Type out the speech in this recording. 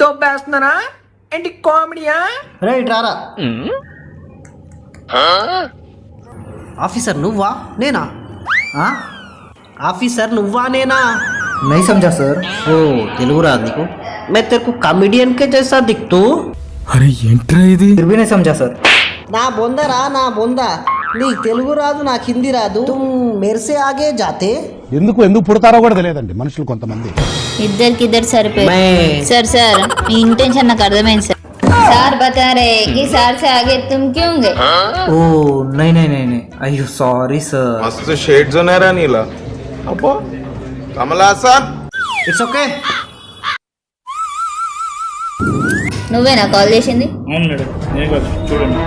దొబ్బేస్తున్నారా ఏంటి కామెడీయా? రైట్ రారా. ఆఫీసర్ నువ్వా నేనా? ఆఫీసర్ నువ్వా నేనా? नहीं समझा सर। ఓ తెలుగు రాదు నీకు? मैं तेरे को कॉमेडियन के जैसा दिखतू? అరే ఏంట్రా ఇది? फिर भी नहीं समझा सर। నా బొందరా నా బొంద, నీకు తెలుగు రాదు నాకు హిందీ రాదు, తుమ్ మెర్సే ఆగే జాతే. ఎందుకు పుడతారో కూడా తెలియదండి మనుషులు కొంతమంది. ఇద్దరు సరిపోయి. मैं सर सर మీ ఇంటెన్షన్ నాకు అర్థమైంది సార్. సార్ బతా రే కి సార్ సే ఆగే తుమ్ క్यों गए? ओह नहीं नहीं नहीं नहीं, अयो सॉरी सर। मस्त शेड्स ఉన్నాయరా నీలా. అబ్బో కమలాసన్. It's okay. నువ్వేనా కాల్ చేసింది? అవును మేడం, నేను కాదు, చూడండి.